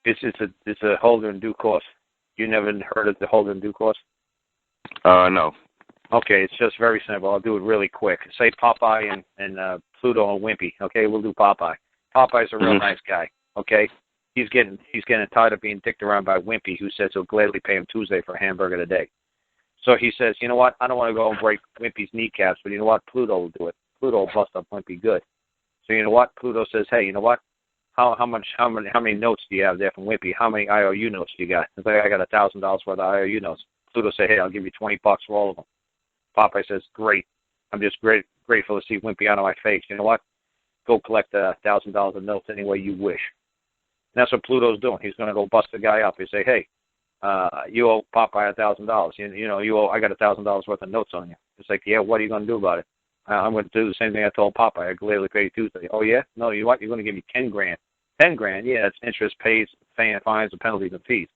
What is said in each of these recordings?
It's a holder in due course. You never heard of the holder in due course? No. Okay, it's just very simple. I'll do it really quick. Say Popeye and Pluto and Wimpy. Okay, we'll do Popeye. Popeye's a real nice guy. Okay, he's getting tired of being dicked around by Wimpy, who says he'll gladly pay him Tuesday for a hamburger today. So he says, you know what? I don't want to go and break Wimpy's kneecaps, but you know what? Pluto will do it. Pluto will bust up Wimpy good. So you know what? Pluto says, hey, you know what? How many notes do you have there from Wimpy? How many IOU notes do you got? It's like, I got $1,000 worth of IOU notes. Pluto say, hey, I'll give you $20 for all of them. Popeye says, great. I'm just grateful to see Wimpy out of my face. You know what? Go collect $1,000 of notes any way you wish. And that's what Pluto's doing. He's going to go bust the guy up. He say, hey, you owe Popeye $1,000. You owe. I got $1,000 worth of notes on you. It's like, yeah. What are you going to do about it? I'm going to do the same thing I told Popeye. I gladly pay you Tuesday. Oh yeah? No, you know what? You're going to give me $10,000. $10,000. Yeah, that's interest, pays, fines, and penalties and fees.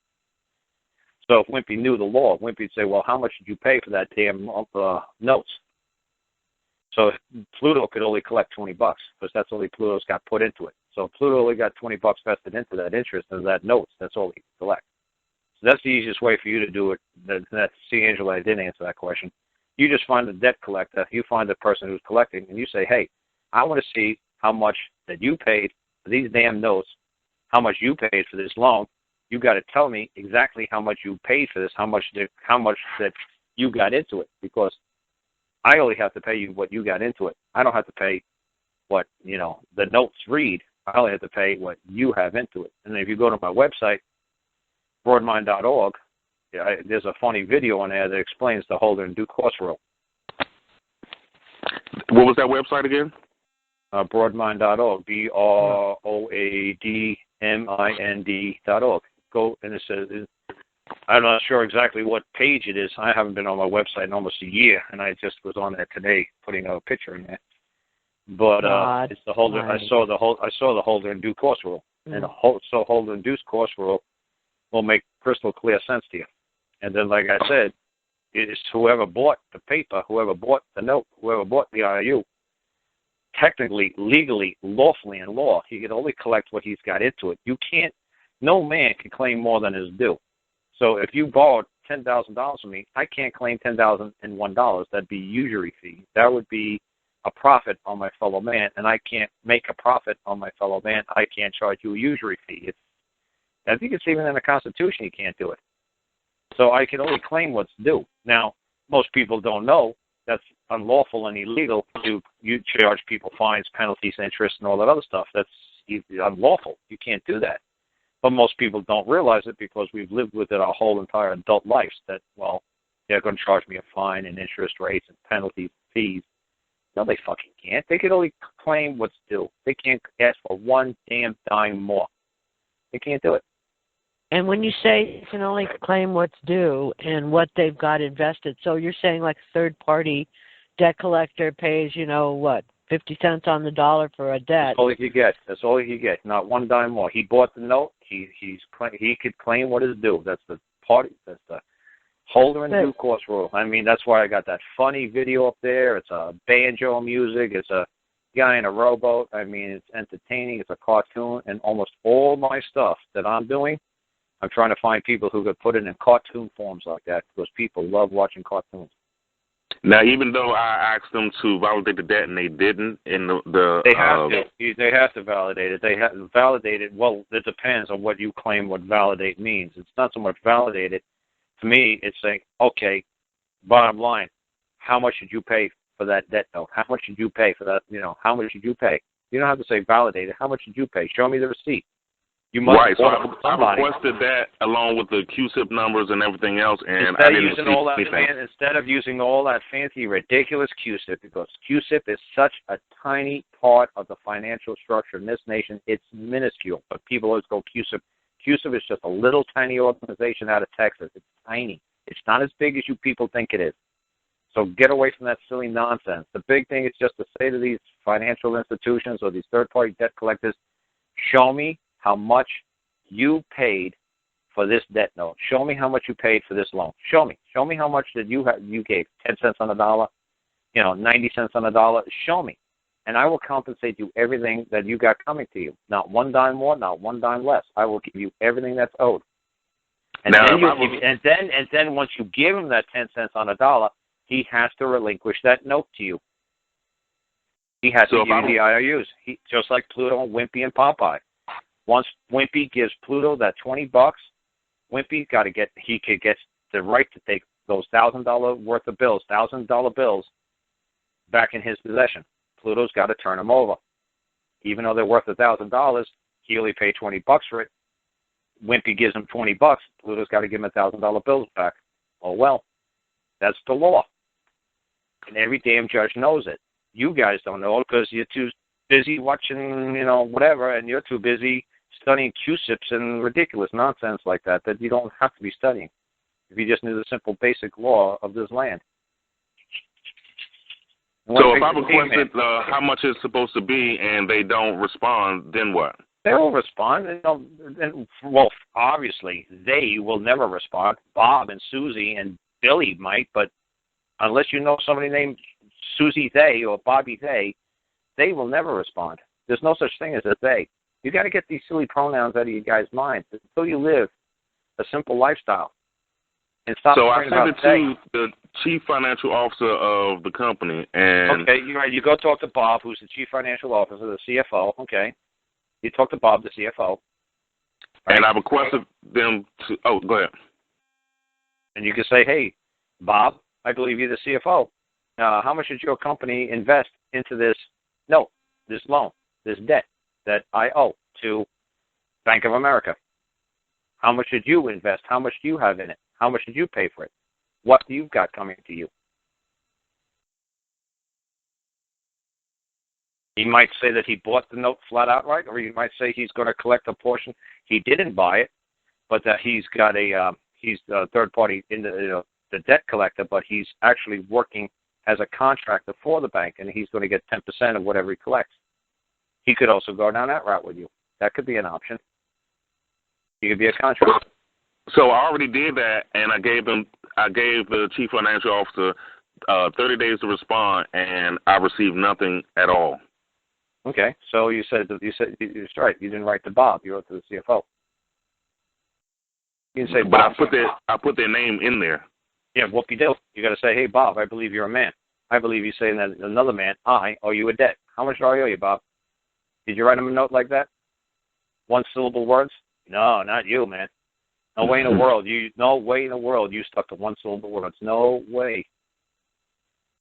So if Wimpy knew the law, Wimpy'd say, well, how much did you pay for that damn notes? So Pluto could only collect $20 because that's only Pluto's got put into it. So Pluto only got $20 vested into that interest and that notes. That's all he can collect. So that's the easiest way for you to do it. See, Angela, I didn't answer that question. You just find the debt collector. You find the person who's collecting, and you say, hey, I want to see how much that you paid for these damn notes, how much you paid for this loan. You got to tell me exactly how much you paid for this, how much that you got into it, because I only have to pay you what you got into it. I don't have to pay what, the notes read. I only have to pay what you have into it. And if you go to my website, broadmind.org, there's a funny video on there that explains the holder in due course rule. What was that website again? Broadmind.org, BROADMIND.org. Go, and it says, I'm not sure exactly what page it is. I haven't been on my website in almost a year, and I just was on there today putting a picture in there. But it's the holder. I saw the holder in due course rule, and so holder in due course rule will make crystal clear sense to you. And then, like I said, it's whoever bought the paper, whoever bought the note, whoever bought the IOU. Technically, legally, lawfully in law, he can only collect what he's got into it. You can't. No man can claim more than his due. So if you borrowed $10,000 from me, I can't claim $10,001. That'd be usury fee. That would be a profit on my fellow man, and I can't make a profit on my fellow man. I can't charge you a usury fee. I think it's even in the Constitution you can't do it. So I can only claim what's due. Now, most people don't know that's unlawful and illegal to you charge people fines, penalties, interest, and all that other stuff. That's unlawful. You can't do that. But most people don't realize it because we've lived with it our whole entire adult lives that, well, they're going to charge me a fine and interest rates and penalties, fees. No, they fucking can't. They can only claim what's due. They can't ask for one damn dime more. They can't do it. And when you say you can only claim what's due and what they've got invested, so you're saying like a third-party debt collector pays, 50 cents on the dollar for a debt. That's all he could get. That's all he could get. Not one dime more. He bought the note. He could claim what is due. That's the party. That's the holder in due course rule. I mean, that's why I got that funny video up there. It's a banjo music. It's a guy in a rowboat. I mean, it's entertaining. It's a cartoon. And almost all my stuff that I'm doing, I'm trying to find people who could put it in cartoon forms like that because people love watching cartoons. Now, even though I asked them to validate the debt and they didn't, in they have to. They have to validate it. They have to validate it. Well, it depends on what you claim what validate means. It's not so much validate it. To me, it's saying, okay, bottom line, how much did you pay for that debt note? How much did you pay for that? How much did you pay? You don't have to say validate it. How much did you pay? Show me the receipt. You must right, so I requested that along with the QSIP numbers and everything else, and I didn't see anything. Instead of using all that fancy, ridiculous QSIP, because QSIP is such a tiny part of the financial structure in this nation, it's minuscule, but people always go QSIP. QSIP is just a little tiny organization out of Texas. It's tiny. It's not as big as you people think it is. So get away from that silly nonsense. The big thing is just to say to these financial institutions or these third-party debt collectors, show me how much you paid for this debt note. Show me how much you paid for this loan. Show me. Show me how much that you gave. 10 cents on the dollar, 90 cents on the dollar. Show me. and I will compensate you everything that you got coming to you. Not one dime more, not one dime less. I will give you everything that's owed. And now, then once you give him that 10 cents on a dollar, he has to relinquish that note to you. He has to give you the IOUs, just like Pluto, Wimpy, and Popeye. Once Wimpy gives Pluto that $20, Wimpy he could get the right to take those $1,000 worth of bills, $1,000 bills, back in his possession. Pluto's got to turn them over. Even though they're worth $1,000, he only paid $20 for it. Wimpy gives him $20. Pluto's got to give him $1,000 bills back. Oh well, that's the law, and every damn judge knows it. You guys don't know it because you're too busy watching, whatever, and you're too busy studying Q-sips and ridiculous nonsense like that you don't have to be studying if you just knew the simple basic law of this land. So if I requested how much it's supposed to be and they don't respond, then what? They will respond. Well, obviously, they will never respond. Bob and Susie and Billy might, but unless you know somebody named Susie they or Bobby they will never respond. There's no such thing as a they. You got to get these silly pronouns out of you guys' minds until you live a simple lifestyle. And stop. So I sent it to the chief financial officer of the company, and okay, you're right. You go talk to Bob, who's the chief financial officer, the CFO. Okay, you talk to Bob, the CFO, right? And I requested them to. Oh, go ahead. And you can say, "Hey, Bob, I believe you're the CFO. How much did your company invest into this note, this loan, this debt that I owe to Bank of America? How much did you invest? How much do you have in it? How much did you pay for it? What do you got coming to you?" He might say that he bought the note flat outright, or he might say he's going to collect a portion. He didn't buy it, but that he's got he's a third party in the debt collector, but he's actually working as a contractor for the bank, and he's going to get 10% of whatever he collects. He could also go down that route with you. That could be an option. He could be a contractor. So I already did that, and I gave the chief financial officer 30 days to respond, and I received nothing at all. Okay, so you said you're right. You didn't write to Bob. You wrote to the CFO. You didn't say Bob. But I put their name in there. Yeah, whoop-de-doo. You got to say, "Hey, Bob, I believe you're a man. I believe you're saying that another man, I owe you a debt. How much do I owe you, Bob?" Did you write him a note like that? One-syllable words? No, not you, man. No way in the world. No way in the world you stuck to one-syllable words. No way.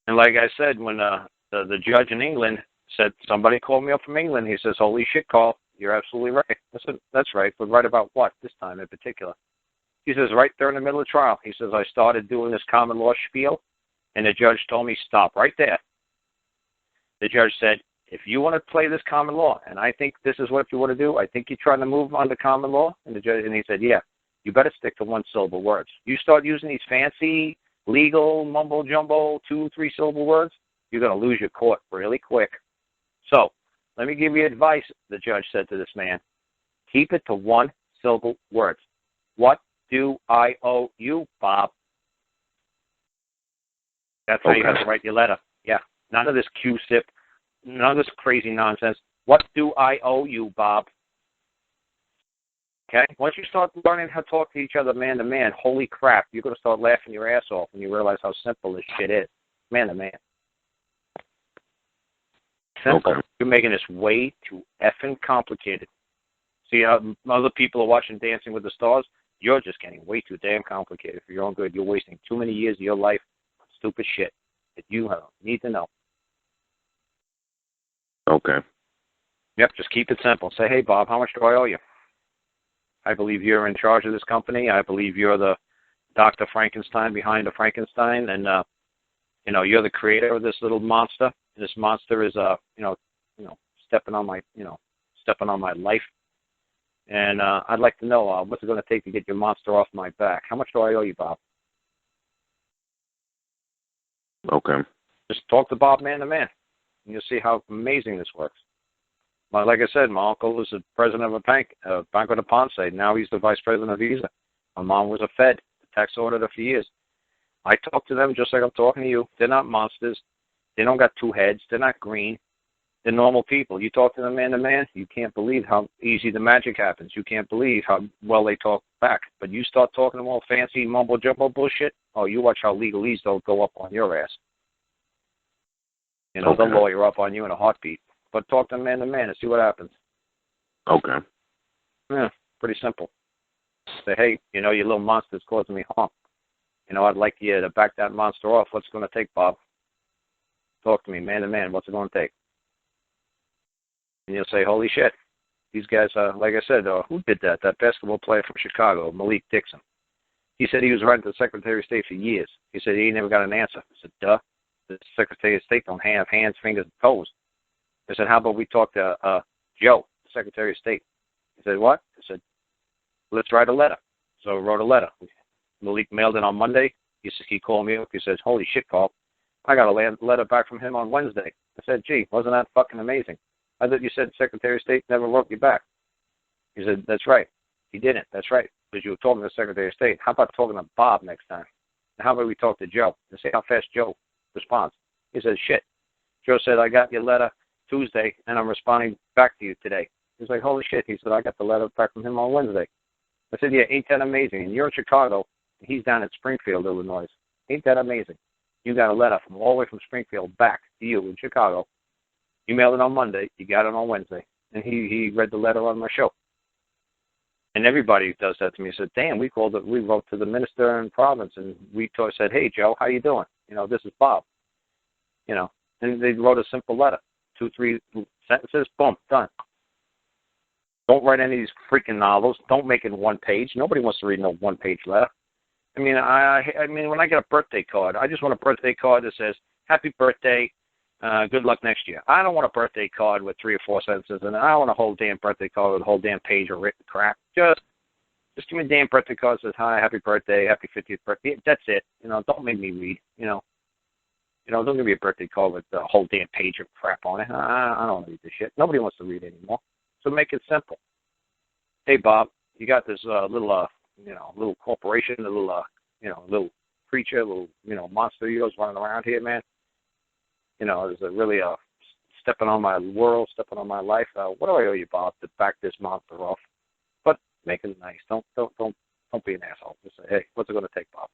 And like I said, when the judge in England said, somebody called me up from England, he says, "Holy shit, Carl, you're absolutely right." I said, "That's right, but right about what this time in particular?" He says, "Right there in the middle of the trial." He says, "I started doing this common law spiel, and the judge told me, stop right there." The judge said, "If you want to play this common law, and I think this is what you want to do, I think you're trying to move on to common law." And he said, "Yeah, you better stick to one-syllable words. You start using these fancy, legal, mumbo-jumbo, 2-3-syllable words, you're going to lose your court really quick. So, let me give you advice," the judge said to this man. "Keep it to one-syllable words. What do I owe you, Bob?" That's how you have to write your letter. Yeah, none of this Q-sip, none of this crazy nonsense. What do I owe you, Bob? Okay? Once you start learning how to talk to each other man to man, holy crap, you're going to start laughing your ass off when you realize how simple this shit is. Man to man. Simple. Okay. You're making this way too effing complicated. See how other people are watching Dancing with the Stars? You're just getting way too damn complicated for your own good. You're wasting too many years of your life on stupid shit that you need to know. Okay. Yep, just keep it simple. Say, "Hey, Bob, how much do I owe you? I believe you're in charge of this company. I believe you're the Dr. Frankenstein behind the Frankenstein, and you're the creator of this little monster. This monster is stepping on my life. And I'd like to know what's it going to take to get your monster off my back. How much do I owe you, Bob?" Okay. Just talk to Bob man to man, and you'll see how amazing this works. Like I said, my uncle was the president of a bank, Banco de Ponce. Now he's the vice president of Visa. My mom was a Fed, tax auditor for years. I talk to them just like I'm talking to you. They're not monsters. They don't got two heads. They're not green. They're normal people. You talk to them man to man, you can't believe how easy the magic happens. You can't believe how well they talk back. But you start talking to them all fancy mumbo jumbo bullshit, oh, you watch how legalese they'll go up on your ass. You know, they'll lawyer up on you in a heartbeat. But talk to them man to man and see what happens. Okay. Yeah, pretty simple. Say, hey, you know, your little monster's causing me harm. You know, I'd like you to back that monster off. What's it going to take, Bob? Talk to me man to man. What's it going to take? And you'll say, holy shit, these guys, like I said, who did that? That basketball player from Chicago, Malik Dixon. He said he was writing to the Secretary of State for years. He said he never got an answer. I said, duh. The Secretary of State don't have hands, fingers, and toes. I said, how about we talk to Joe, the Secretary of State? He said, what? I said, let's write a letter. So I wrote a letter. Malik mailed it on Monday. He called me up. He says, holy shit, Carl. I got a letter back from him on Wednesday. I said, gee, wasn't that fucking amazing? I thought you said the Secretary of State never wrote you back. He said, that's right. He didn't. That's right. Because you were talking to the Secretary of State. How about talking to Bob next time? And how about we talk to Joe and see how fast Joe responds? He said, shit. Joe said, I got your letter Tuesday, and I'm responding back to you today. He's like, holy shit. He said, I got the letter back from him on Wednesday. I said, yeah, ain't that amazing? And you're in Chicago. He's down at Springfield, Illinois. Ain't that amazing? You got a letter from all the way from Springfield back to you in Chicago. You mailed it on Monday. You got it on Wednesday. And he read the letter on my show. And everybody does that to me. Said, damn, we wrote to the minister in province, and said, hey, Joe, how you doing? You know, this is Bob. You know, and they wrote a simple letter. 2-3 sentences, boom, done. Don't write any of these freaking novels. Don't make it one page. Nobody wants to read no one-page letter. I mean, I mean, when I get a birthday card, I just want a birthday card that says, happy birthday, good luck next year. I don't want a birthday card with 3 or 4 sentences, and I don't want a whole damn birthday card with a whole damn page of written crap. Just give me a damn birthday card that says, hi, happy birthday, happy 50th birthday. That's it. You know, don't make me read, you know. Don't give me a birthday card with a whole damn page of crap on it. I don't want to read this shit. Nobody wants to read anymore. So make it simple. Hey, Bob, you got this little corporation, a little creature, little, monster of yours running around here, man. You know, is it really stepping on my world, stepping on my life? What do I owe you, Bob, to back this monster off? But make it nice. Don't be an asshole. Just say, hey, what's it going to take, Bob?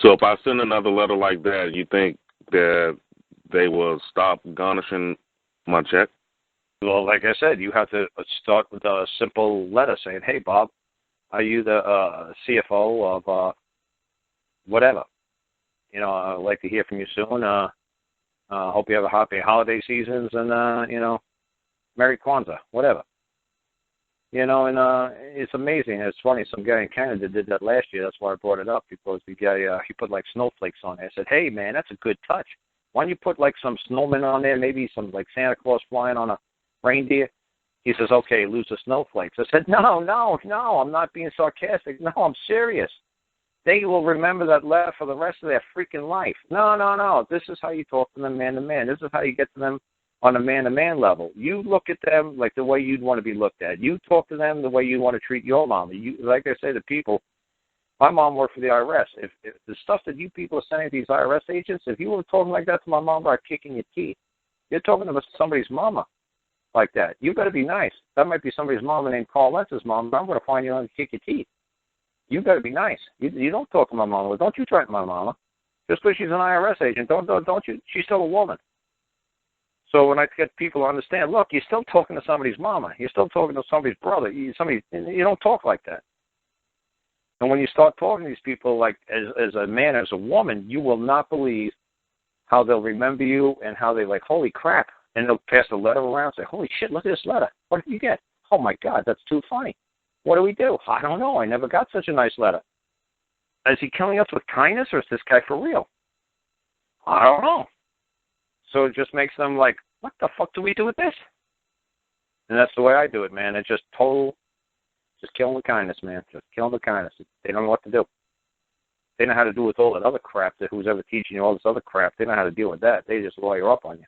So if I send another letter like that, you think that they will stop garnishing my check? Well, like I said, you have to start with a simple letter saying, hey, Bob, are you the CFO of whatever? You know, I'd like to hear from you soon. Hope you have a happy holiday seasons and, Merry Kwanzaa, whatever. You know, and it's amazing. It's funny. Some guy in Canada did that last year. That's why I brought it up, because the guy, he put like snowflakes on there. I said, hey, man, that's a good touch. Why don't you put like some snowmen on there, maybe some like Santa Claus flying on a reindeer? He says, okay, lose the snowflakes. I said, no, I'm not being sarcastic. No, I'm serious. They will remember that letter for the rest of their freaking life. No. This is how you talk to them man to man. This is how you get to them on a man-to-man level. You look at them like the way you'd want to be looked at. You talk to them the way you want to treat your mom. Like I say to people, my mom worked for the IRS. If the stuff that you people are sending to these IRS agents, if you were talking like that to my mom about kicking your teeth, you're talking to somebody's mama like that. You got to be nice. That might be somebody's mama named Karl Lentz's mom, but I'm going to find you and kick your teeth. You got to be nice. You don't talk to my mama. Don't you threaten my mama. Just because she's an IRS agent, don't you? She's still a woman. So when I get people to understand, look, you're still talking to somebody's mama. You're still talking to somebody's brother. You don't talk like that. And when you start talking to these people like as a man, as a woman, you will not believe how they'll remember you and how they like, holy crap. And they'll pass the letter around and say, holy shit, look at this letter. What did you get? Oh, my God, that's too funny. What do we do? I don't know. I never got such a nice letter. Is he killing us with kindness, or is this guy for real? I don't know. So it just makes them like, what the fuck do we do with this? And that's the way I do it, man. It's just just killing with kindness, man. Just killing with kindness. They don't know what to do. They know how to do with all that other crap that who's ever teaching you all this other crap. They know how to deal with that. They just lawyer up on you.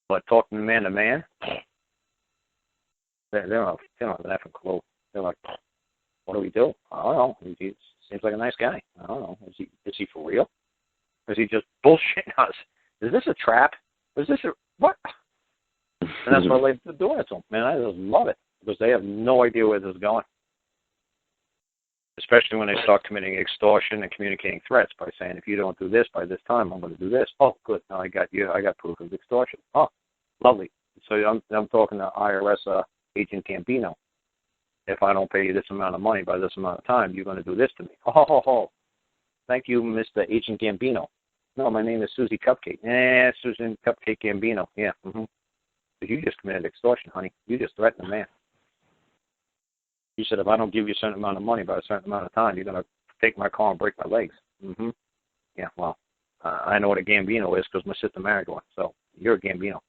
But talking man to man, they don't have an effing clue. They're like, what do we do? I don't know. He seems like a nice guy. I don't know. Is he for real? Is he just bullshitting us? Is this a trap? Is this what? And that's what I like to do it to them. Man, I just love it because they have no idea where this is going. Especially when they start committing extortion and communicating threats by saying, if you don't do this by this time, I'm going to do this. Oh, good. Now I got you. I got proof of extortion. Oh, lovely. So I'm talking to IRS Agent Gambino. If I don't pay you this amount of money by this amount of time, you're going to do this to me. Oh. Thank you, Mr. Agent Gambino. No, my name is Susie Cupcake. Susan Cupcake Gambino. Yeah. Mm-hmm. But you just committed extortion, honey. You just threatened a man. You said if I don't give you a certain amount of money by a certain amount of time, you're going to take my car and break my legs. Mm-hmm. Yeah, well, I know what a Gambino is because my sister married one. So you're a Gambino.